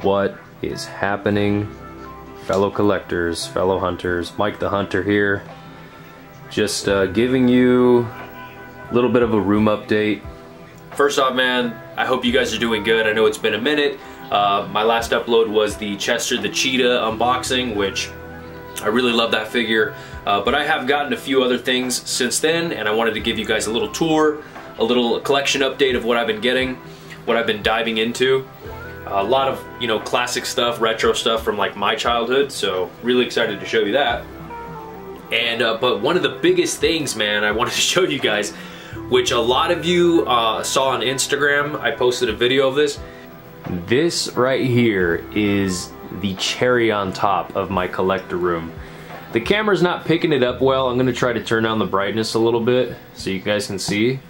What is happening, fellow collectors, fellow hunters? Mike the Hunter here. Just giving you a little bit of a room update. First off, man, I hope you guys are doing good. I know it's been a minute. My last upload was the Chester the Cheetah unboxing, which I really love that figure. But I have gotten a few other things since then, and I wanted to give you guys a little tour, a little collection update of what I've been getting, what I've been diving into. A lot of, you know, classic stuff, retro stuff from like my childhood, so really excited to show you that. And but one of the biggest things, man, I wanted to show you guys, which a lot of you saw on Instagram. I posted a video of this. This right here is the cherry on top of my collector room. The camera's not picking it up well. I'm gonna try to turn down the brightness a little bit so you guys can see.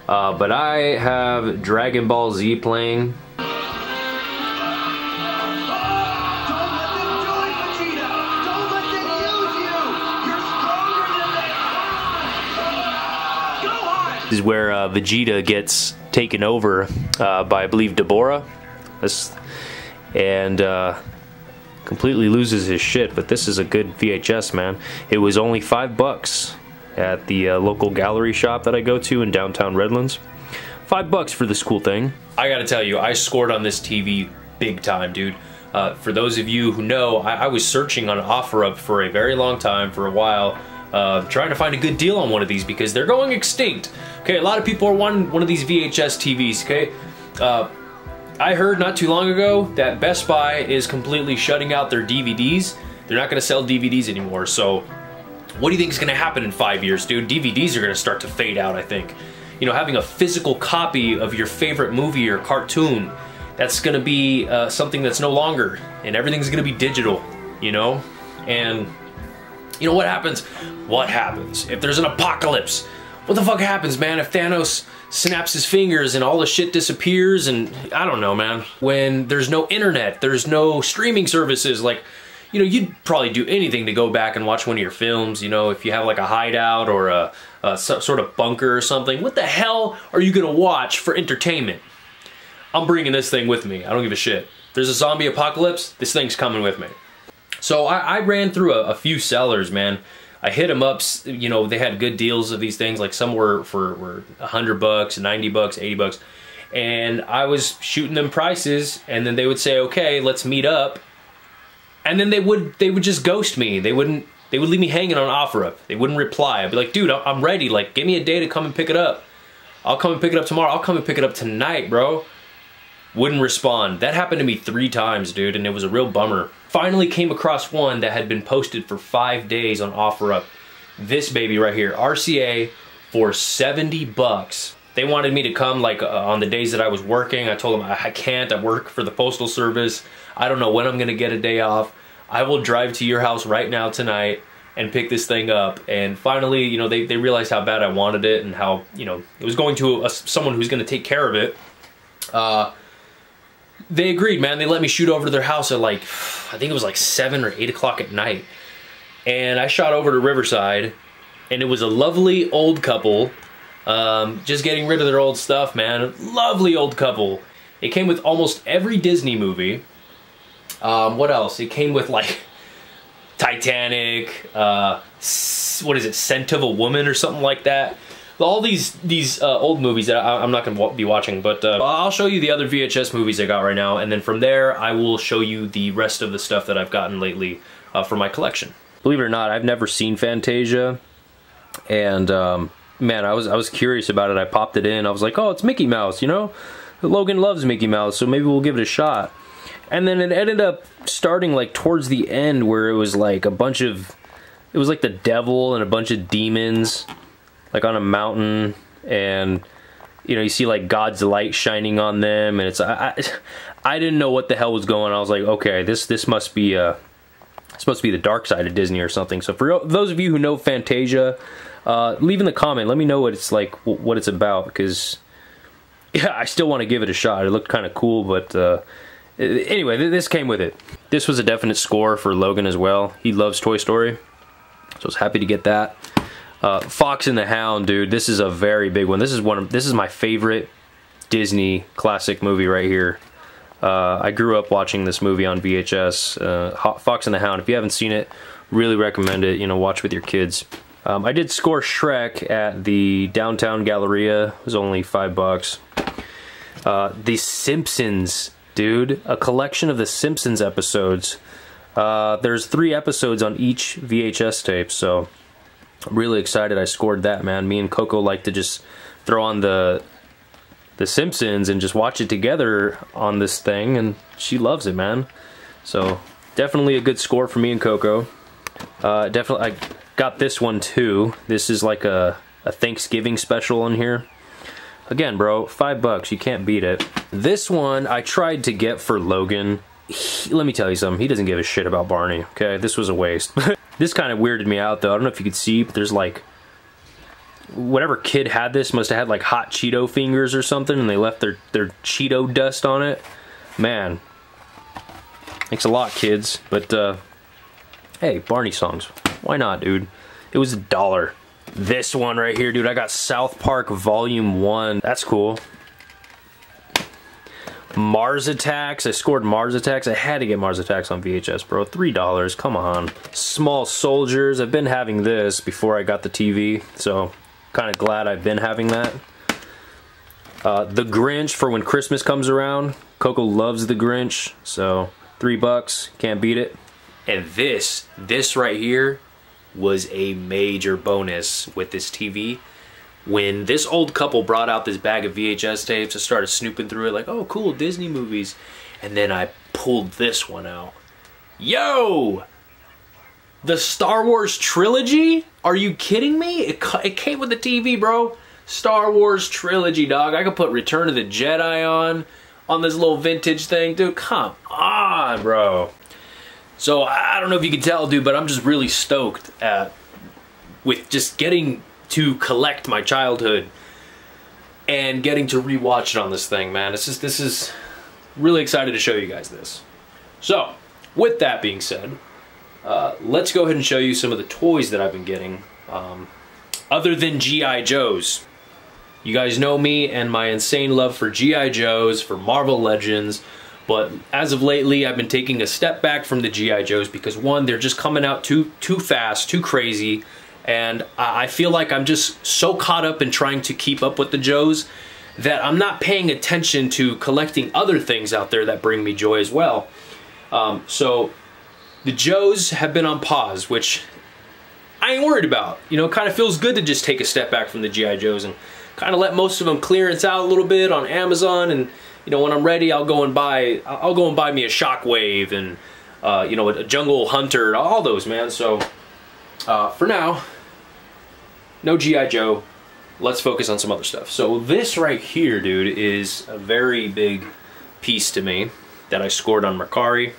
But I have Dragon Ball Z playing. This is where Vegeta gets taken over by, I believe, Deborah. And completely loses his shit, but this is a good VHS, man. It was only $5 at the local gallery shop that I go to in downtown Redlands. $5 for this cool thing. I gotta tell you, I scored on this TV big time, dude. For those of you who know, I was searching on OfferUp for a very long time, for a while, trying to find a good deal on one of these because they're going extinct. Okay, a lot of people are wanting one of these VHS TVs, okay? I heard not too long ago that Best Buy is completely shutting out their DVDs. They're not gonna sell DVDs anymore, so what do you think is gonna happen in 5 years, dude? DVDs are gonna start to fade out, I think. You know, having a physical copy of your favorite movie or cartoon, that's gonna be something that's no longer, and everything's gonna be digital, you know? And you know what happens? What happens? If there's an apocalypse, what the fuck happens, man? If Thanos snaps his fingers and all the shit disappears, and I don't know, man. When there's no internet, there's no streaming services, like, you know, you'd probably do anything to go back and watch one of your films, you know, if you have like a hideout or a sort of bunker or something. What the hell are you gonna watch for entertainment? I'm bringing this thing with me. I don't give a shit. If there's a zombie apocalypse, this thing's coming with me. So I ran through a few sellers, man. I hit them up, you know, they had good deals of these things, like some were $100, $90, $80, and I was shooting them prices, and then they would say, okay, let's meet up, and then they would just ghost me. They would leave me hanging on OfferUp. They wouldn't reply. I'd be like, dude, I'm ready, like, give me a day to come and pick it up. I'll come and pick it up tomorrow. I'll come and pick it up tonight, bro. Wouldn't respond. That happened to me 3 times, dude, and it was a real bummer. Finally came across one that had been posted for 5 days on OfferUp. This baby right here, RCA, for $70. They wanted me to come like on the days that I was working. I told them I can't. I work for the Postal Service. I don't know when I'm gonna get a day off. I will drive to your house right now tonight and pick this thing up. And finally, you know, they realized how bad I wanted it and how, you know, it was going to someone who's gonna take care of it. They agreed, man. They let me shoot over to their house at like, I think it was like 7 or 8 o'clock at night. And I shot over to Riverside, and it was a lovely old couple, just getting rid of their old stuff, man. Lovely old couple. It came with almost every Disney movie. What else? It came with like Titanic, what is it, Scent of a Woman or something like that. All these old movies that I'm not going to be watching, but I'll show you the other VHS movies I got right now, and then from there I will show you the rest of the stuff that I've gotten lately for my collection. Believe it or not, I've never seen Fantasia, and man, I was curious about it. I popped it in. I was like, oh, it's Mickey Mouse, you know? Logan loves Mickey Mouse, so maybe we'll give it a shot. And then it ended up starting like towards the end where it was like a bunch of, it was like the devil and a bunch of demons, like on a mountain, and you know, you see like God's light shining on them, and it's I didn't know what the hell was going on. I was like, okay, this must be it's supposed to be the dark side of Disney or something. So for those of you who know Fantasia, leave in the comment, let me know what it's like, what it's about, because yeah, I still want to give it a shot. It looked kind of cool, but anyway, this came with it. This was a definite score for Logan as well. He loves Toy Story, so I was happy to get that. Fox and the Hound, dude, this is a very big one. This is my favorite Disney classic movie right here. I grew up watching this movie on VHS, Fox and the Hound. If you haven't seen it, really recommend it. You know, watch with your kids. I did score Shrek at the Downtown Galleria. It was only $5. The Simpsons, dude. A collection of the Simpsons episodes. There's 3 episodes on each VHS tape, so I'm really excited I scored that, man. Me and Coco like to just throw on the Simpsons and just watch it together on this thing, and she loves it, man. So definitely a good score for me and Coco. Definitely, I got this one too. This is like a Thanksgiving special on here. Again, bro, $5, you can't beat it. This one I tried to get for Logan. Let me tell you something, he doesn't give a shit about Barney, okay? This was a waste. This kind of weirded me out though. I don't know if you could see, but there's like, whatever kid had this must have had like hot Cheeto fingers or something, and they left their Cheeto dust on it. Man, thanks a lot, kids. But hey, Barney songs, why not, dude? It was $1. This one right here, dude, I got South Park Volume 1. That's cool. Mars Attacks. I scored Mars Attacks. I had to get Mars Attacks on VHS, bro. $3. Come on. Small Soldiers. I've been having this before I got the TV, so kind of glad I've been having that. The Grinch for when Christmas comes around. Coco loves The Grinch, so $3. Can't beat it. And this right here was a major bonus with this TV. When this old couple brought out this bag of VHS tapes, I started snooping through it like, oh cool, Disney movies. And then I pulled this one out. Yo! The Star Wars trilogy? Are you kidding me? It came with the TV, bro. Star Wars trilogy, dog. I could put Return of the Jedi on this little vintage thing. Dude, come on, bro. So I don't know if you can tell, dude, but I'm just really stoked with just getting to collect my childhood and getting to rewatch it on this thing, man. This is really excited to show you guys this. So, with that being said, let's go ahead and show you some of the toys that I've been getting, other than G.I. Joes. You guys know me and my insane love for G.I. Joes, for Marvel Legends, but as of lately, I've been taking a step back from the G.I. Joes because one, they're just coming out too fast, too crazy, and I feel like I'm just so caught up in trying to keep up with the Joes that I'm not paying attention to collecting other things out there that bring me joy as well. So the Joes have been on pause, which I ain't worried about. You know, it kind of feels good to just take a step back from the G.I. Joes and kind of let most of them clearance out a little bit on Amazon, and you know, when I'm ready, I'll go and buy me a Shockwave and you know, a Jungle Hunter, all those, man. So for now, no G.I. Joe. Let's focus on some other stuff. So this right here, dude, is a very big piece to me that I scored on Mercari.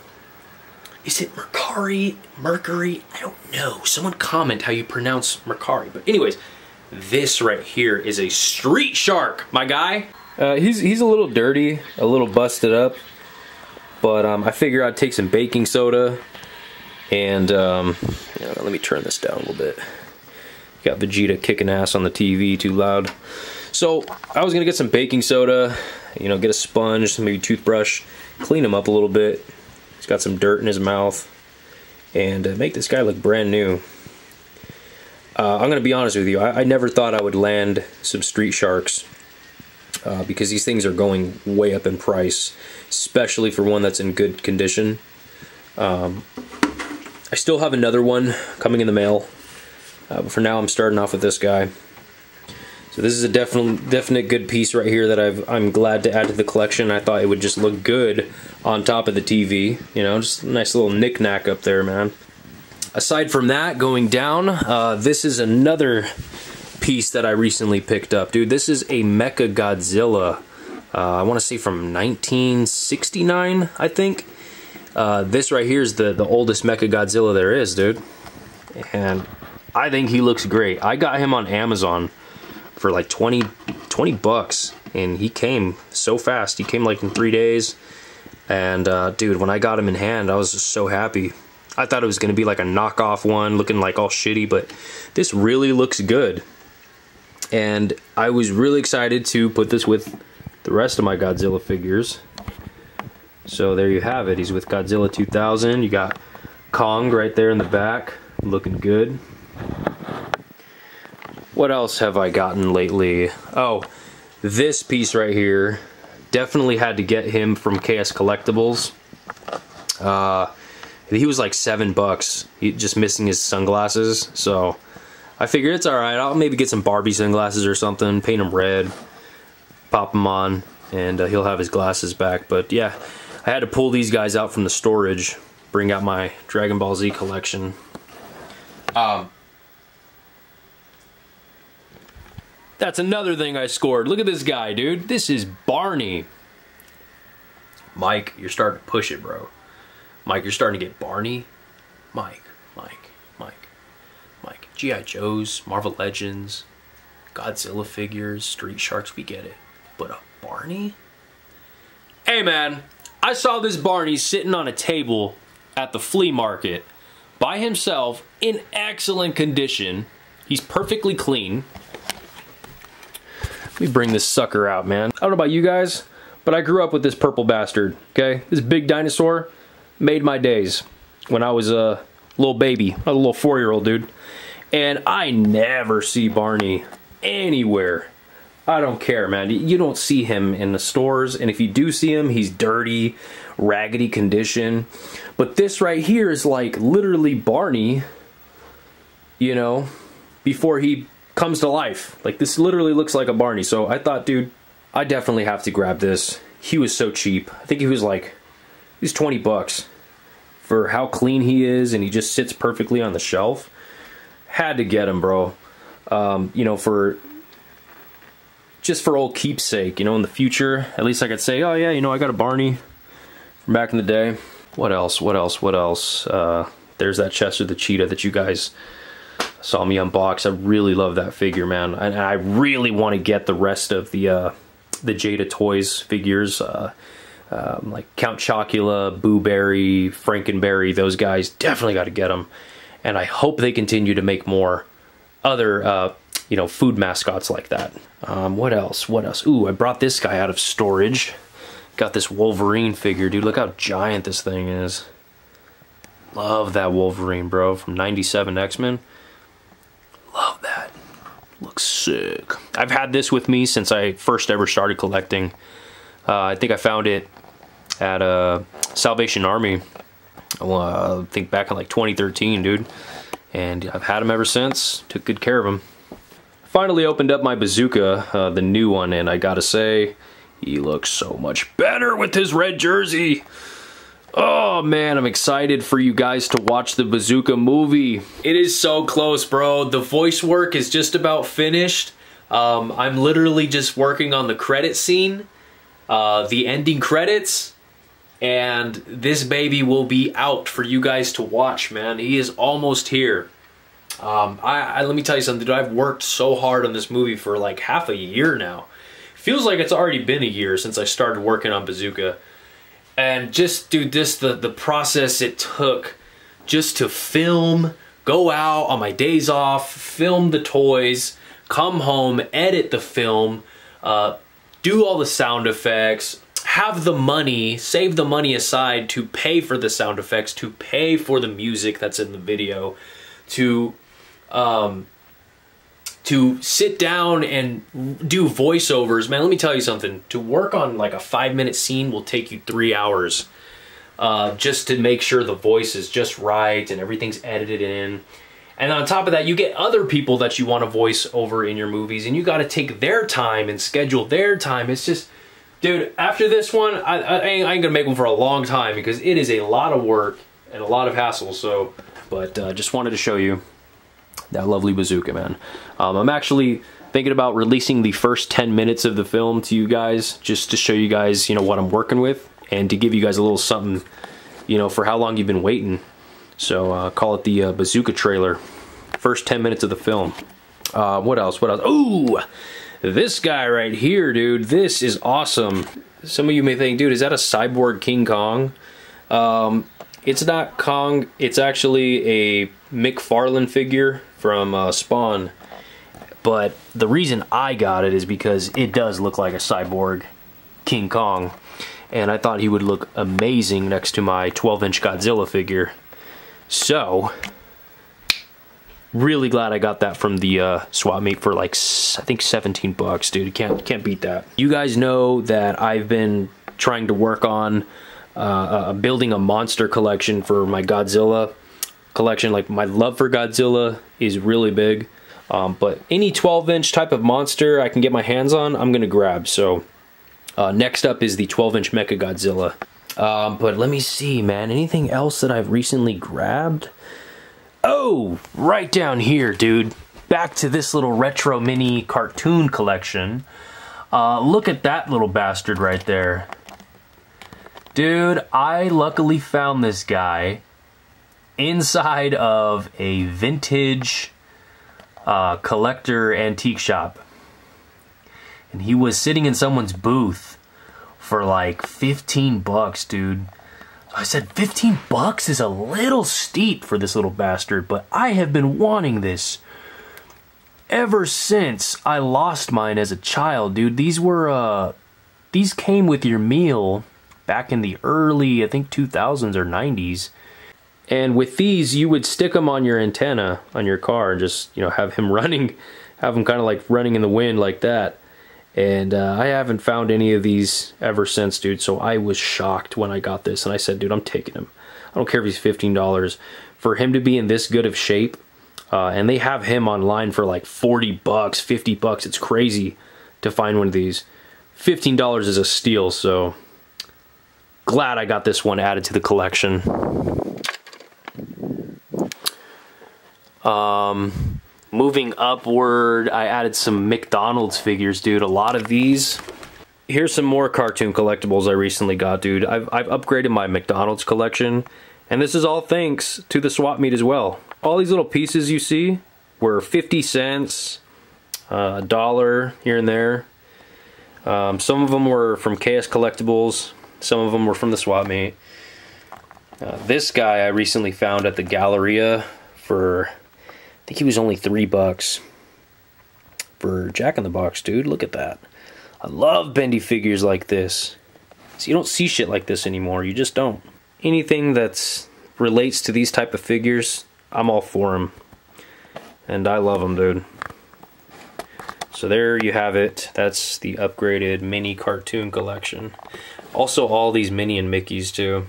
Is it Mercari? Mercury? I don't know. Someone comment how you pronounce Mercari. But anyways, this right here is a Street Shark, my guy. He's a little dirty, a little busted up, but I figure I'd take some baking soda and let me turn this down a little bit. Got Vegeta kicking ass on the TV too loud. So I was gonna get some baking soda, you know, get a sponge, maybe toothbrush, clean him up a little bit. He's got some dirt in his mouth, and make this guy look brand new. I'm gonna be honest with you, I never thought I would land some Street Sharks because these things are going way up in price, especially for one that's in good condition. I still have another one coming in the mail. But for now, I'm starting off with this guy. So this is a definite good piece right here that I'm glad to add to the collection. I thought it would just look good on top of the TV. You know, just a nice little knick-knack up there, man. Aside from that, going down, this is another piece that I recently picked up. Dude, this is a Mechagodzilla. I want to say from 1969, I think. This right here is the oldest Mechagodzilla there is, dude. And I think he looks great. I got him on Amazon for like 20 bucks, and he came so fast. He came like in 3 days, and dude, when I got him in hand, I was just so happy. I thought it was gonna be like a knockoff one, looking like all shitty, but this really looks good. And I was really excited to put this with the rest of my Godzilla figures. So there you have it. He's with Godzilla 2000. You got Kong right there in the back, looking good. What else have I gotten lately? Oh, this piece right here. Definitely had to get him from KS Collectibles. He was like $7. He just missing his sunglasses, so I figured it's alright. I'll maybe get some Barbie sunglasses or something, paint them red, pop them on, and he'll have his glasses back. But yeah, I had to pull these guys out from the storage, bring out my Dragon Ball Z collection. That's another thing I scored. Look at this guy, dude. This is Barney. Mike, you're starting to push it, bro. Mike, you're starting to get Barney. Mike. G.I. Joes, Marvel Legends, Godzilla figures, Street Sharks, we get it. But a Barney? Hey man, I saw this Barney sitting on a table at the flea market by himself in excellent condition. He's perfectly clean. Let me bring this sucker out, man. I don't know about you guys, but I grew up with this purple bastard, okay? This big dinosaur made my days when I was a little baby, a little 4-year-old dude. And I never see Barney anywhere. I don't care, man. You don't see him in the stores, and if you do see him, he's dirty, raggedy condition. But this right here is like literally Barney, you know, before he comes to life. Like, this literally looks like a Barney. So I thought, dude, I definitely have to grab this. He was so cheap. I think he was 20 bucks for how clean he is, and he just sits perfectly on the shelf. Had to get him, bro. You know, just for old keepsake, you know, in the future, at least I could say, oh yeah, you know, I got a Barney from back in the day. What else? There's that Chester the Cheetah that you guys saw me unbox. I really love that figure, man. And I really want to get the rest of the Jada Toys figures, like Count Chocula, Boo Berry, Frankenberry, those guys. Definitely got to get them. And I hope they continue to make more other, you know, food mascots like that. What else? Ooh, I brought this guy out of storage. Got this Wolverine figure, dude. Look how giant this thing is. Love that Wolverine, bro, from '97 X-Men. Love that. Looks sick. I've had this with me since I first ever started collecting. I think I found it at Salvation Army. I think back in like 2013, dude. And I've had him ever since. Took good care of him. Finally opened up my bazooka, the new one, and I gotta say, he looks so much better with his red jersey. Oh man, I'm excited for you guys to watch the Bazooka movie. It is so close, bro. The voice work is just about finished. I'm literally just working on the credit scene, the ending credits, and this baby will be out for you guys to watch, man. He is almost here. Let me tell you something, dude. I've worked so hard on this movie for like half a year now. Feels like it's already been a year since I started working on Bazooka. And just, dude, the process it took just to film, go out on my days off, film the toys, come home, edit the film, do all the sound effects, have the money, save the money aside to pay for the sound effects, to pay for the music that's in the video, to sit down and do voiceovers. Man, let me tell you something. To work on like a 5-minute scene will take you 3 hours. Just to make sure the voice is just right and everything's edited in. And on top of that, you get other people that you want to voice over in your movies, and you got to take their time and schedule their time. It's just, dude, after this one, I ain't gonna make one for a long time because it is a lot of work and a lot of hassle. So, but just wanted to show you that lovely Bazooka, man. I'm actually thinking about releasing the first 10 minutes of the film to you guys, just to show you guys, you know, what I'm working with, and to give you guys a little something, you know, for how long you've been waiting. So call it the Bazooka trailer. First 10 minutes of the film. What else? Ooh, this guy right here, dude. This is awesome. Some of you may think, dude, is that a cyborg King Kong? It's not Kong. It's actually a McFarlane figure from Spawn. But the reason I got it is because it does look like a cyborg King Kong. and I thought he would look amazing next to my 12-inch Godzilla figure. So, really glad I got that from the swap meet for like, I think 17 bucks, dude. Can't beat that. You guys know that I've been trying to work on building a monster collection for my Godzilla collection. Like, my love for Godzilla is really big. But any 12-inch type of monster I can get my hands on, I'm gonna grab. So next up is the 12-inch Mecha Godzilla. But let me see, man. Anything else that I've recently grabbed? Oh, right down here, dude. Back to this little retro mini cartoon collection. Look at that little bastard right there. Dude, I luckily found this guy inside of a vintage collector antique shop, and he was sitting in someone's booth for like 15 bucks, dude. I said 15 bucks is a little steep for this little bastard, but I have been wanting this ever since I lost mine as a child, dude. These came with your meal back in the early, I think 2000s or 90s. And with these, you would stick them on your antenna on your car and just, you know, have him running, have him kind of like running in the wind like that. And I haven't found any of these ever since, dude. So I was shocked when I got this, and I said, dude, I'm taking him. I don't care if he's $15. For him to be in this good of shape, and they have him online for like 40 bucks, 50 bucks. It's crazy to find one of these. $15 is a steal, so glad I got this one added to the collection. Moving upward, I added some McDonald's figures, dude. A lot of these. Here's some more cartoon collectibles I recently got, dude. I've upgraded my McDonald's collection, and this is all thanks to the swap meet as well. All these little pieces you see were 50 cents, $1 here and there. Some of them were from KS Collectibles. Some of them were from the swap meet. This guy I recently found at the Galleria for, I think he was only $3 for Jack in the Box, dude. Look at that. I love bendy figures like this. So you don't see shit like this anymore. You just don't. Anything that's relates to these type of figures, I'm all for them. And I love them, dude. So there you have it. That's the upgraded mini cartoon collection. Also all these Minnie and Mickeys too.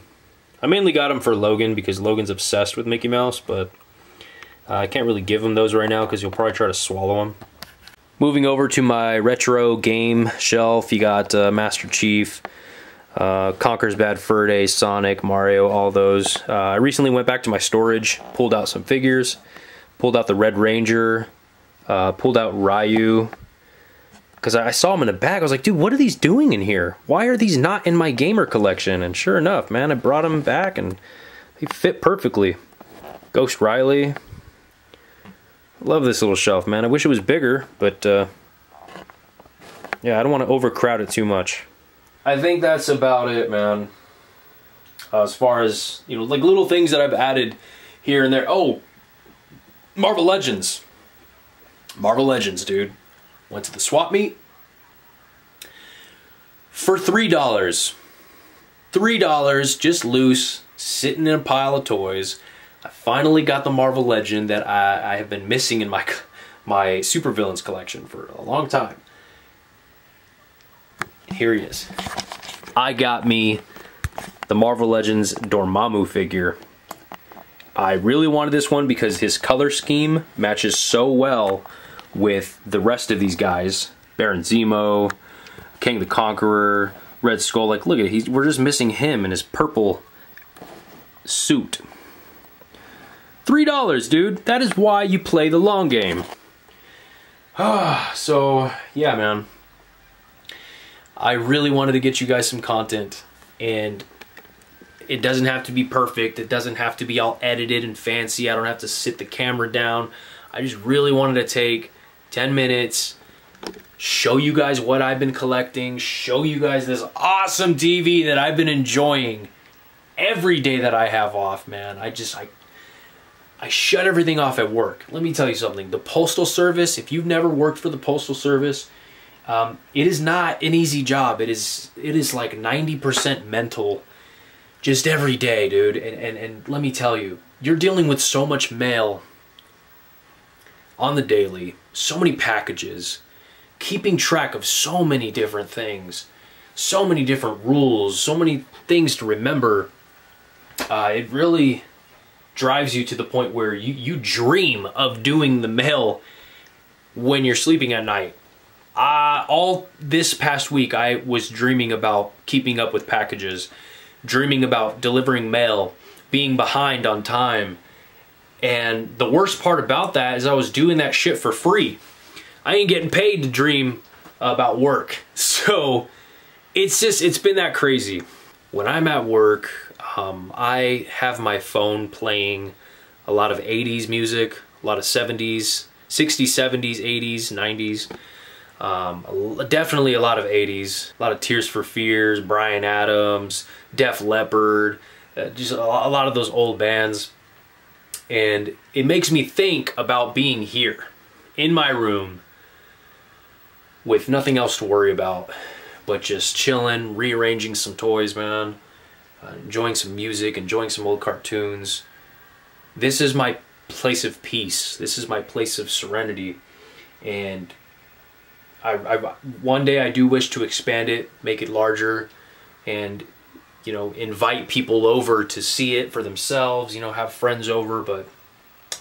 I mainly got them for Logan because Logan's obsessed with Mickey Mouse, but I can't really give him those right now because he'll probably try to swallow them. Moving over to my retro game shelf, you got Master Chief, Conker's Bad Fur Day, Sonic, Mario, all those. I recently went back to my storage, pulled out some figures, pulled out the Red Ranger, pulled out Ryu, because I saw them in a bag. I was like, dude, what are these doing in here? Why are these not in my gamer collection? And sure enough, man, I brought them back and they fit perfectly. Ghost Riley. Love this little shelf, man. I wish it was bigger, but yeah, I don't want to overcrowd it too much. I think that's about it, man. As far as, you know, like little things that I've added here and there. Oh, Marvel Legends. Marvel Legends, dude. Went to the swap meet for $3. $3, just loose, sitting in a pile of toys. I finally got the Marvel Legend that I have been missing in my supervillains collection for a long time. And here he is. I got me the Marvel Legends Dormammu figure. I really wanted this one because his color scheme matches so well with the rest of these guys. Baron Zemo, King the Conqueror, Red Skull. Like, look at it. We're just missing him in his purple suit. $3, dude. That is why you play the long game. So, yeah, man. I really wanted to get you guys some content, and it doesn't have to be perfect. It doesn't have to be all edited and fancy. I don't have to sit the camera down. I just really wanted to take 10 minutes, show you guys what I've been collecting, show you guys this awesome TV that I've been enjoying every day that I have off, man. I shut everything off at work. Let me tell you something. The Postal Service, if you've never worked for the Postal Service, It is not an easy job. It is like 90% mental, just every day, dude. And let me tell you, you're dealing with so much mail on the daily, so many packages, keeping track of so many different things, so many different rules, so many things to remember. It really drives you to the point where you dream of doing the mail when you're sleeping at night. All this past week, I was dreaming about keeping up with packages, dreaming about delivering mail, being behind on time. And the worst part about that is I was doing that shit for free. I ain't getting paid to dream about work. So it's been that crazy. When I'm at work, I have my phone playing a lot of 80s music, a lot of 70s, 60s, 70s, 80s, 90s. Definitely a lot of 80s, a lot of Tears for Fears, Bryan Adams, Def Leppard, just a lot of those old bands. And it makes me think about being here in my room with nothing else to worry about but just chilling, rearranging some toys, man, enjoying some music, enjoying some old cartoons. This is my place of peace. This is my place of serenity. And one day I do wish to expand it, make it larger, and you know, invite people over to see it for themselves, you know, have friends over. But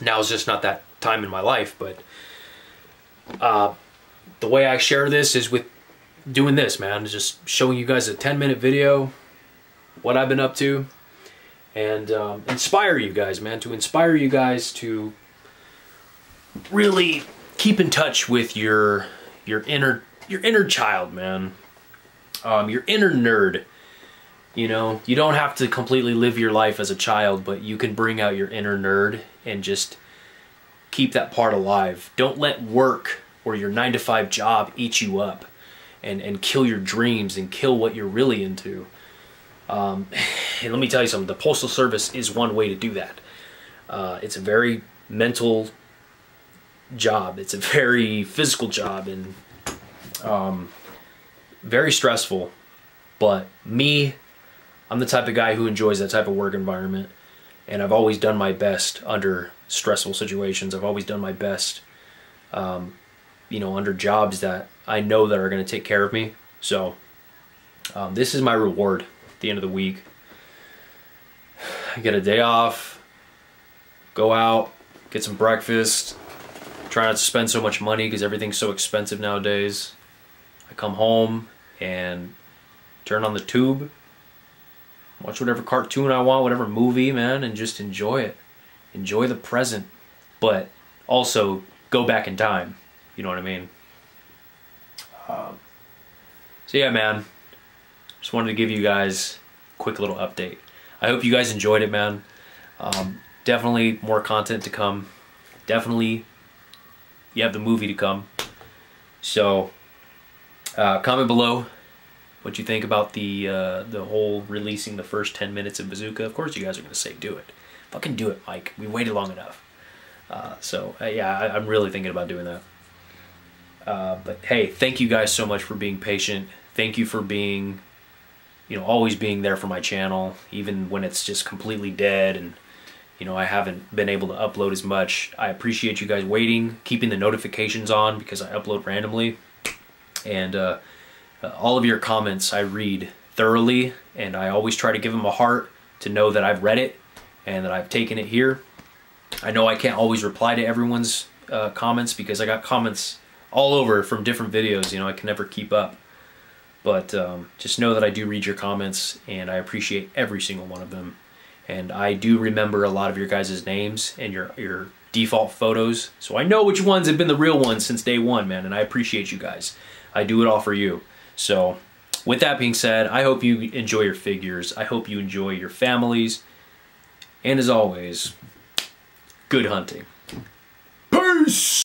now is just not that time in my life. But the way I share this is with doing this, man, just showing you guys a 10-minute video, what I've been up to, and inspire you guys, man, to inspire you guys to really keep in touch with your inner child, man, your inner nerd. You know, you don't have to completely live your life as a child, but you can bring out your inner nerd and just keep that part alive. Don't let work or your 9-to-5 job eat you up and kill your dreams and kill what you're really into. And let me tell you something, the Postal Service is one way to do that. It's a very mental job. It's a very physical job and very stressful. But me, I'm the type of guy who enjoys that type of work environment, and I've always done my best under stressful situations. I've always done my best, you know, under jobs that I know that are going to take care of me. So this is my reward at the end of the week. I get a day off, go out, get some breakfast, try not to spend so much money because everything's so expensive nowadays. I come home and turn on the tube, watch whatever cartoon I want, whatever movie, man, and just enjoy it. Enjoy the present, but also go back in time. You know what I mean? So yeah, man, just wanted to give you guys a quick little update. I hope you guys enjoyed it, man. Definitely more content to come. Definitely you have the movie to come. So comment below what you think about the whole releasing the first 10 minutes of Bazooka. Of course you guys are going to say do it. Fucking do it, Mike. We waited long enough. Yeah, I'm really thinking about doing that. But hey, thank you guys so much for being patient. Thank you for being, you know, always being there for my channel, even when it's just completely dead and, you know, I haven't been able to upload as much. I appreciate you guys waiting, keeping the notifications on because I upload randomly. And all of your comments I read thoroughly, and I always try to give them a heart to know that I've read it and that I've taken it here. I know I can't always reply to everyone's comments because I got comments all over from different videos. You know, I can never keep up. But just know that I do read your comments, and I appreciate every single one of them. And I do remember a lot of your guys' names and your default photos, so I know which ones have been the real ones since day one, man, and I appreciate you guys. I do it all for you. So with that being said, I hope you enjoy your figures. I hope you enjoy your families. And as always, good hunting. Peace!